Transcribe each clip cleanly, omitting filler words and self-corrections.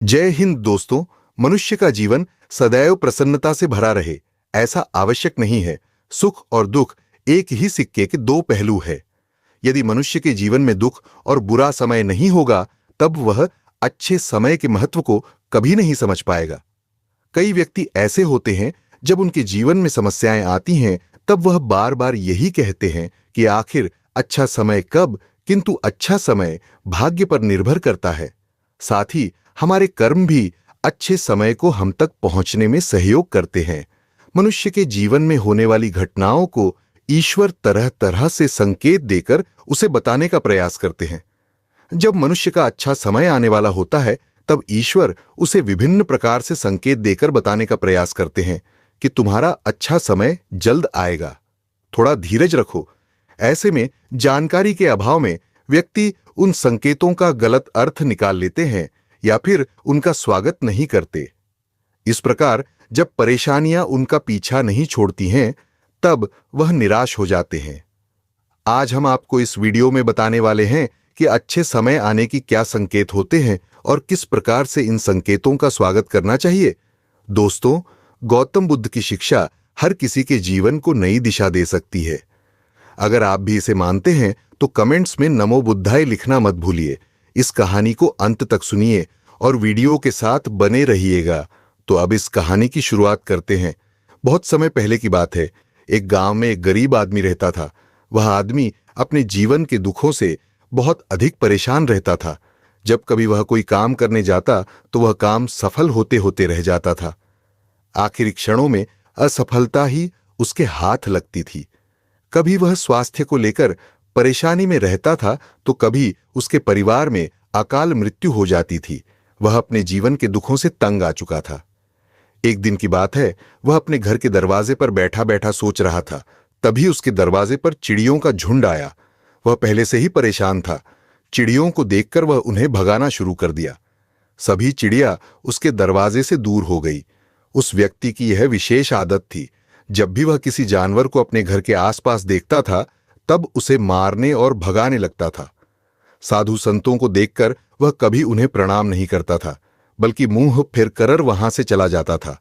जय हिंद दोस्तों। मनुष्य का जीवन सदैव प्रसन्नता से भरा रहे ऐसा आवश्यक नहीं है। सुख और दुख एक ही सिक्के के दो पहलू है। यदि मनुष्य के जीवन में दुख और बुरा समय नहीं होगा तब वह अच्छे समय के महत्व को कभी नहीं समझ पाएगा। कई व्यक्ति ऐसे होते हैं जब उनके जीवन में समस्याएं आती हैं तब वह बार बार यही कहते हैं कि आखिर अच्छा समय कब, किंतु अच्छा समय भाग्य पर निर्भर करता है। साथ ही हमारे कर्म भी अच्छे समय को हम तक पहुंचने में सहयोग करते हैं। मनुष्य के जीवन में होने वाली घटनाओं को ईश्वर तरह तरह से संकेत देकर उसे बताने का प्रयास करते हैं। जब मनुष्य का अच्छा समय आने वाला होता है तब ईश्वर उसे विभिन्न प्रकार से संकेत देकर बताने का प्रयास करते हैं कि तुम्हारा अच्छा समय जल्द आएगा, थोड़ा धीरज रखो। ऐसे में जानकारी के अभाव में व्यक्ति उन संकेतों का गलत अर्थ निकाल लेते हैं या फिर उनका स्वागत नहीं करते। इस प्रकार जब परेशानियां उनका पीछा नहीं छोड़ती हैं तब वह निराश हो जाते हैं। आज हम आपको इस वीडियो में बताने वाले हैं कि अच्छे समय आने की क्या संकेत होते हैं और किस प्रकार से इन संकेतों का स्वागत करना चाहिए। दोस्तों, गौतम बुद्ध की शिक्षा हर किसी के जीवन को नई दिशा दे सकती है। अगर आप भी इसे मानते हैं तो कमेंट्स में नमो बुद्धाय लिखना मत भूलिए। इस कहानी को अंत तक सुनिए और वीडियो के साथ बने रहिएगा। तो अब इस कहानी की शुरुआत करते हैं। बहुत समय पहले की बात है। एक गांव में एक गरीब आदमी रहता था। वह आदमी अपने जीवन के दुखों से बहुत अधिक परेशान रहता था। जब कभी वह कोई काम करने जाता तो वह काम सफल होते होते रह जाता था। आखिरी क्षणों में असफलता ही उसके हाथ लगती थी। कभी वह स्वास्थ्य को लेकर परेशानी में रहता था तो कभी उसके परिवार में अकाल मृत्यु हो जाती थी। वह अपने जीवन के दुखों से तंग आ चुका था। एक दिन की बात है, वह अपने घर के दरवाजे पर बैठा बैठा सोच रहा था। तभी उसके दरवाजे पर चिड़ियों का झुंड आया। वह पहले से ही परेशान था। चिड़ियों को देखकर वह उन्हें भगाना शुरू कर दिया। सभी चिड़िया उसके दरवाजे से दूर हो गई। उस व्यक्ति की यह विशेष आदत थी। जब भी वह किसी जानवर को अपने घर के आसपास देखता था तब उसे मारने और भगाने लगता था। साधु संतों को देखकर वह कभी उन्हें प्रणाम नहीं करता था, बल्कि मुंह फिर कर वहां से चला जाता था।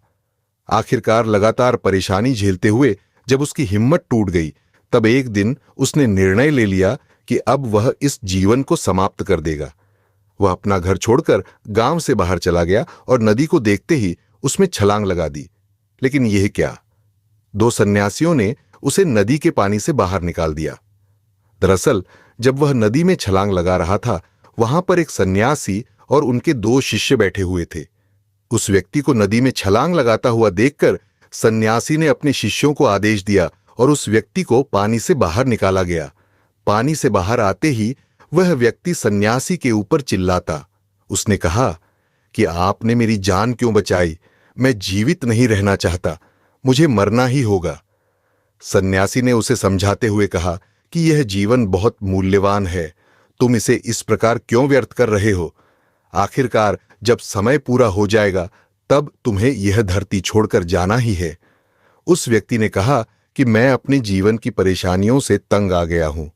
आखिरकार लगातार परेशानी झेलते हुए जब उसकी हिम्मत टूट गई तब एक दिन उसने निर्णय ले लिया कि अब वह इस जीवन को समाप्त कर देगा। वह अपना घर छोड़कर गांव से बाहर चला गया और नदी को देखते ही उसमें छलांग लगा दी। लेकिन यह क्या, दो सन्यासियों ने उसे नदी के पानी से बाहर निकाल दिया। दरअसल जब वह नदी में छलांग लगा रहा था वहां पर एक सन्यासी और उनके दो शिष्य बैठे हुए थे। उस व्यक्ति को नदी में छलांग लगाता हुआ देखकर सन्यासी ने अपने शिष्यों को आदेश दिया और उस व्यक्ति को पानी से बाहर निकाला गया। पानी से बाहर आते ही वह व्यक्ति सन्यासी के ऊपर चिल्लाता। उसने कहा कि आपने मेरी जान क्यों बचाई? मैं जीवित नहीं रहना चाहता, मुझे मरना ही होगा। सन्यासी ने उसे समझाते हुए कहा कि यह जीवन बहुत मूल्यवान है, तुम इसे इस प्रकार क्यों व्यर्थ कर रहे हो? आखिरकार जब समय पूरा हो जाएगा तब तुम्हें यह धरती छोड़कर जाना ही है। उस व्यक्ति ने कहा कि मैं अपने जीवन की परेशानियों से तंग आ गया हूं।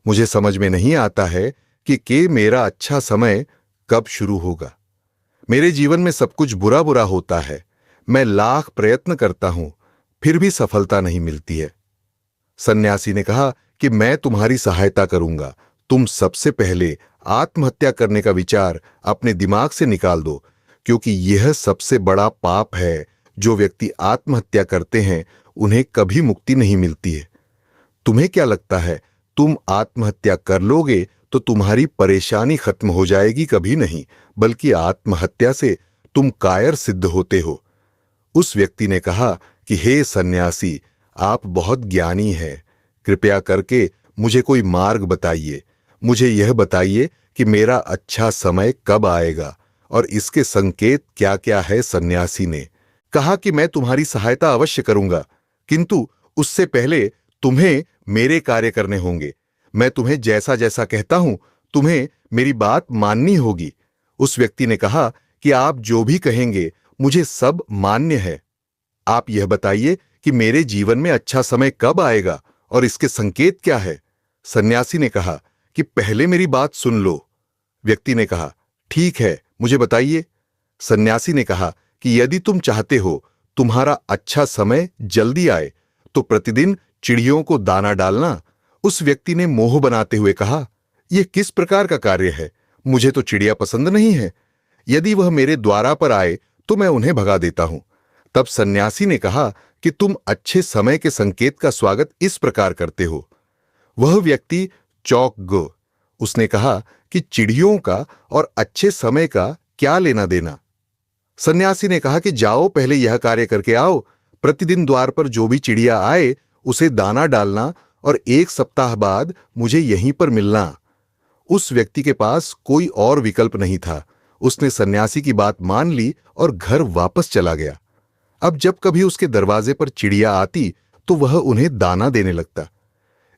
मुझे समझ में नहीं आता है कि मेरा अच्छा समय कब शुरू होगा। मेरे जीवन में सब कुछ बुरा बुरा होता है। मैं लाख प्रयत्न करता हूं फिर भी सफलता नहीं मिलती है। सन्यासी ने कहा कि मैं तुम्हारी सहायता करूंगा। तुम सबसे पहले आत्महत्या करने का विचार अपने दिमाग से निकाल दो, क्योंकि यह सबसे बड़ा पाप है। जो व्यक्ति आत्महत्या करते हैं उन्हें कभी मुक्ति नहीं मिलती है। तुम्हें क्या लगता है, तुम आत्महत्या कर लोगे तो तुम्हारी परेशानी खत्म हो जाएगी? कभी नहीं, बल्कि आत्महत्या से तुम कायर सिद्ध होते हो। उस व्यक्ति ने कहा कि हे सन्यासी, आप बहुत ज्ञानी हैं, कृपया करके मुझे कोई मार्ग बताइए। मुझे यह बताइए कि मेरा अच्छा समय कब आएगा और इसके संकेत क्या क्या है। सन्यासी ने कहा कि मैं तुम्हारी सहायता अवश्य करूंगा, किंतु उससे पहले तुम्हें मेरे कार्य करने होंगे। मैं तुम्हें जैसा जैसा कहता हूं तुम्हें मेरी बात माननी होगी। उस व्यक्ति ने कहा कि आप जो भी कहेंगे मुझे सब मान्य है। आप यह बताइए कि मेरे जीवन में अच्छा समय कब आएगा और इसके संकेत क्या है। सन्यासी ने कहा कि पहले मेरी बात सुन लो। व्यक्ति ने कहा, ठीक है, मुझे बताइए। सन्यासी ने कहा कि यदि तुम चाहते हो तुम्हारा अच्छा समय जल्दी आए तो प्रतिदिन चिड़ियों को दाना डालना। उस व्यक्ति ने मोह बनाते हुए कहा, यह किस प्रकार का कार्य है? मुझे तो चिड़िया पसंद नहीं है। यदि वह मेरे द्वारा पर आए तो मैं उन्हें भगा देता हूं। तब सन्यासी ने कहा कि तुम अच्छे समय के संकेत का स्वागत इस प्रकार करते हो। वह व्यक्ति चौंक गया। उसने कहा कि चिड़ियों का और अच्छे समय का क्या लेना देना? सन्यासी ने कहा कि जाओ, पहले यह कार्य करके आओ। प्रतिदिन द्वार पर जो भी चिड़िया आए उसे दाना डालना और 1 सप्ताह बाद मुझे यहीं पर मिलना। उस व्यक्ति के पास कोई और विकल्प नहीं था। उसने सन्यासी की बात मान ली और घर वापस चला गया। अब जब कभी उसके दरवाजे पर चिड़िया आती तो वह उन्हें दाना देने लगता।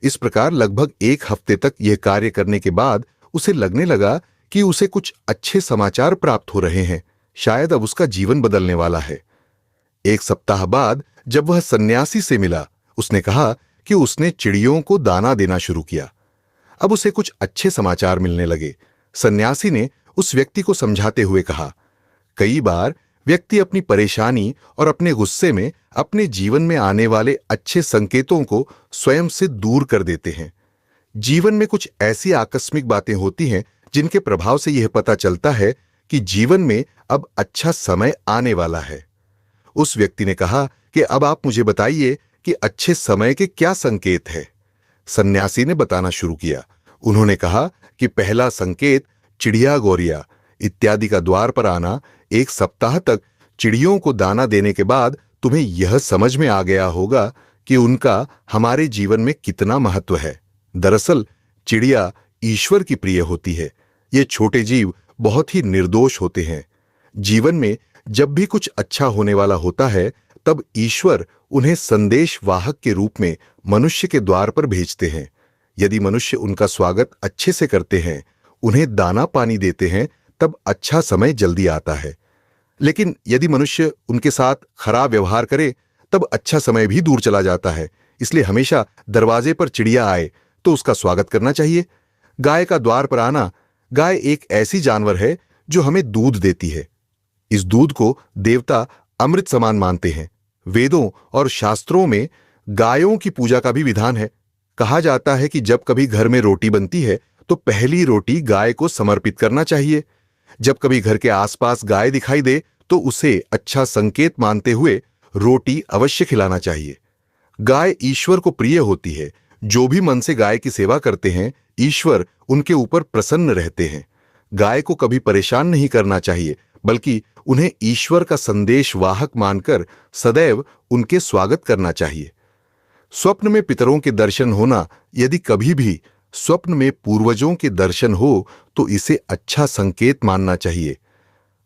इस प्रकार लगभग 1 हफ्ते तक यह कार्य करने के बाद उसे लगने लगा कि उसे कुछ अच्छे समाचार प्राप्त हो रहे हैं। शायद अब उसका जीवन बदलने वाला है। 1 सप्ताह बाद जब वह सन्यासी से मिला, उसने कहा कि उसने चिड़ियों को दाना देना शुरू किया। अब उसे कुछ अच्छे समाचार मिलने लगे। सन्यासी ने उस व्यक्ति को समझाते हुए कहा, कई बार व्यक्ति अपनी परेशानी और अपने गुस्से में अपने जीवन में आने वाले अच्छे संकेतों को स्वयं से दूर कर देते हैं। जीवन में कुछ ऐसी आकस्मिक बातें होती हैं जिनके प्रभाव से यह पता चलता है कि जीवन में अब अच्छा समय आने वाला है। उस व्यक्ति ने कहा कि अब आप मुझे बताइए कि अच्छे समय के क्या संकेत हैं। सन्यासी ने बताना शुरू किया। उन्होंने कहा कि पहला संकेत चिड़िया गौरिया इत्यादि का द्वार पर आना। 1 सप्ताह तक चिड़ियों को दाना देने के बाद तुम्हें यह समझ में आ गया होगा कि उनका हमारे जीवन में कितना महत्व है। दरअसल चिड़िया ईश्वर की प्रिय होती है। ये छोटे जीव बहुत ही निर्दोष होते हैं। जीवन में जब भी कुछ अच्छा होने वाला होता है तब ईश्वर उन्हें संदेश वाहक के रूप में मनुष्य के द्वार पर भेजते हैं। यदि मनुष्य उनका स्वागत अच्छे से करते हैं, उन्हें दाना पानी देते हैं, तब अच्छा समय जल्दी आता है। लेकिन यदि मनुष्य उनके साथ खराब व्यवहार करे तब अच्छा समय भी दूर चला जाता है। इसलिए हमेशा दरवाजे पर चिड़िया आए तो उसका स्वागत करना चाहिए। गाय का द्वार पर आना। गाय एक ऐसी जानवर है जो हमें दूध देती है। इस दूध को देवता अमृत समान मानते हैं। वेदों और शास्त्रों में गायों की पूजा का भी विधान है। कहा जाता है कि जब कभी घर में रोटी बनती है तो पहली रोटी गाय को समर्पित करना चाहिए। जब कभी घर के आसपास गाय दिखाई दे तो उसे अच्छा संकेत मानते हुए रोटी अवश्य खिलाना चाहिए। गाय ईश्वर को प्रिय होती है। जो भी मन से गाय की सेवा करते हैं, ईश्वर उनके ऊपर प्रसन्न रहते हैं। गाय को कभी परेशान नहीं करना चाहिए, बल्कि उन्हें ईश्वर का संदेश वाहक मानकर सदैव उनके स्वागत करना चाहिए। स्वप्न में पितरों के दर्शन होना। यदि कभी भी स्वप्न में पूर्वजों के दर्शन हो तो इसे अच्छा संकेत मानना चाहिए।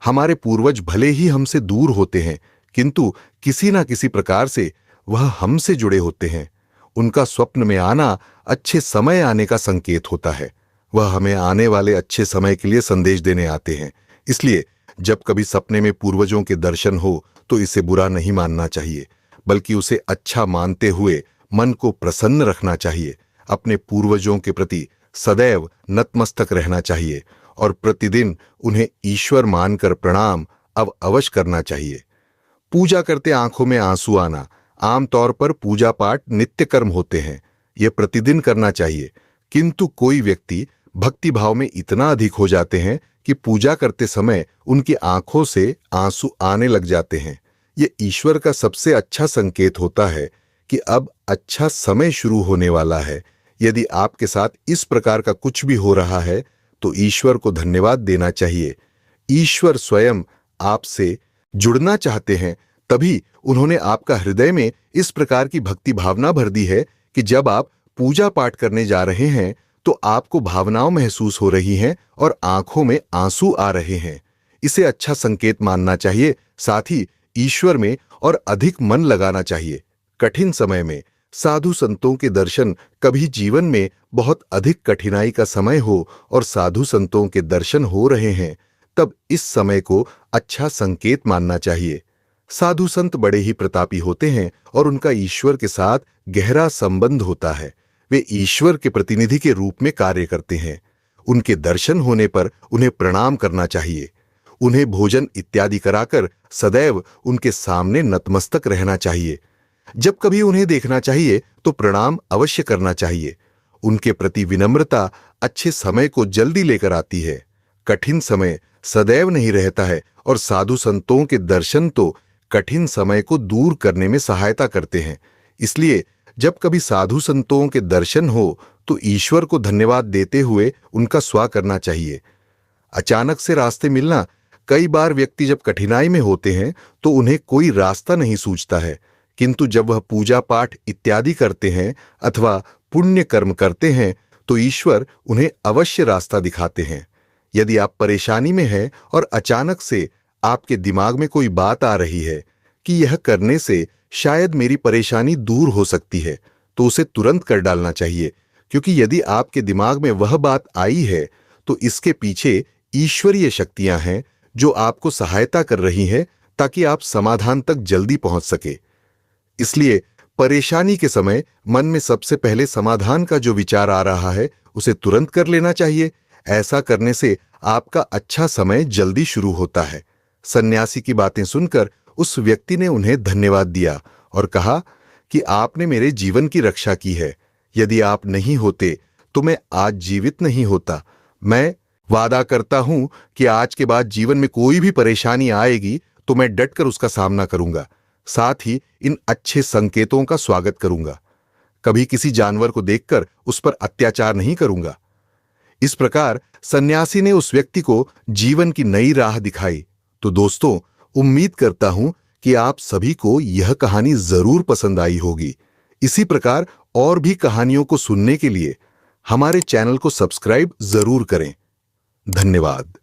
हमारे पूर्वज भले ही हमसे दूर होते हैं, किंतु किसी न किसी प्रकार से वह हमसे जुड़े होते हैं। उनका स्वप्न में आना अच्छे समय आने का संकेत होता है। वह हमें आने वाले अच्छे समय के लिए संदेश देने आते हैं। इसलिए जब कभी सपने में पूर्वजों के दर्शन हो तो इसे बुरा नहीं मानना चाहिए, बल्कि उसे अच्छा मानते हुए मन को प्रसन्न रखना चाहिए। अपने पूर्वजों के प्रति सदैव नतमस्तक रहना चाहिए और प्रतिदिन उन्हें ईश्वर मानकर प्रणाम अवश्य करना चाहिए। पूजा करते आंखों में आंसू आना। आमतौर पर पूजा पाठ नित्य कर्म होते हैं, यह प्रतिदिन करना चाहिए। किंतु कोई व्यक्ति भक्ति भाव में इतना अधिक हो जाते हैं कि पूजा करते समय उनकी आंखों से आंसू आने लग जाते हैं। यह ईश्वर का सबसे अच्छा संकेत होता है कि अब अच्छा समय शुरू होने वाला है। यदि आपके साथ इस प्रकार का कुछ भी हो रहा है तो ईश्वर को धन्यवाद देना चाहिए। ईश्वर स्वयं आपसे जुड़ना चाहते हैं, तभी उन्होंने आपका हृदय में इस प्रकार की भक्ति भावना भर दी है कि जब आप पूजा पाठ करने जा रहे हैं तो आपको भावनाओं महसूस हो रही हैं और आंखों में आंसू आ रहे हैं। इसे अच्छा संकेत मानना चाहिए। साथ ही ईश्वर में और अधिक मन लगाना चाहिए। कठिन समय में साधु संतों के दर्शन। कभी जीवन में बहुत अधिक कठिनाई का समय हो और साधु संतों के दर्शन हो रहे हैं, तब इस समय को अच्छा संकेत मानना चाहिए। साधु संत बड़े ही प्रतापी होते हैं और उनका ईश्वर के साथ गहरा संबंध होता है। वे ईश्वर के प्रतिनिधि के रूप में कार्य करते हैं। उनके दर्शन होने पर उन्हें प्रणाम करना चाहिए। उन्हें भोजन इत्यादि कराकर सदैव उनके सामने नतमस्तक रहना चाहिए। जब कभी उन्हें देखना चाहिए तो प्रणाम अवश्य करना चाहिए। उनके प्रति विनम्रता अच्छे समय को जल्दी लेकर आती है। कठिन समय सदैव नहीं रहता है और साधु संतों के दर्शन तो कठिन समय को दूर करने में सहायता करते हैं। इसलिए जब कभी साधु संतों के दर्शन हो तो ईश्वर को धन्यवाद देते हुए उनका स्वागत करना चाहिए। अचानक से रास्ते मिलना, कई बार व्यक्ति जब कठिनाई में होते हैं तो उन्हें कोई रास्ता नहीं सूझता है, किंतु जब वह पूजा पाठ इत्यादि करते हैं अथवा पुण्य कर्म करते हैं तो ईश्वर उन्हें अवश्य रास्ता दिखाते हैं। यदि आप परेशानी में हैं और अचानक से आपके दिमाग में कोई बात आ रही है कि यह करने से शायद मेरी परेशानी दूर हो सकती है, तो उसे तुरंत कर डालना चाहिए, क्योंकि यदि आपके दिमाग में वह बात आई है तो इसके पीछे ईश्वरीय शक्तियां हैं जो आपको सहायता कर रही हैं ताकि आप समाधान तक जल्दी पहुंच सके। इसलिए परेशानी के समय मन में सबसे पहले समाधान का जो विचार आ रहा है उसे तुरंत कर लेना चाहिए। ऐसा करने से आपका अच्छा समय जल्दी शुरू होता है। सन्यासी की बातें सुनकर उस व्यक्ति ने उन्हें धन्यवाद दिया और कहा कि आपने मेरे जीवन की रक्षा की है। यदि आप नहीं होते तो मैं आज जीवित नहीं होता। मैं वादा करता हूं कि आज के बाद जीवन में कोई भी परेशानी आएगी तो मैं डटकर उसका सामना करूंगा, साथ ही इन अच्छे संकेतों का स्वागत करूंगा। कभी किसी जानवर को देखकर उस पर अत्याचार नहीं करूंगा। इस प्रकार सन्यासी ने उस व्यक्ति को जीवन की नई राह दिखाई। तो दोस्तों, उम्मीद करता हूं कि आप सभी को यह कहानी जरूर पसंद आई होगी। इसी प्रकार और भी कहानियों को सुनने के लिए हमारे चैनल को सब्सक्राइब जरूर करें। धन्यवाद।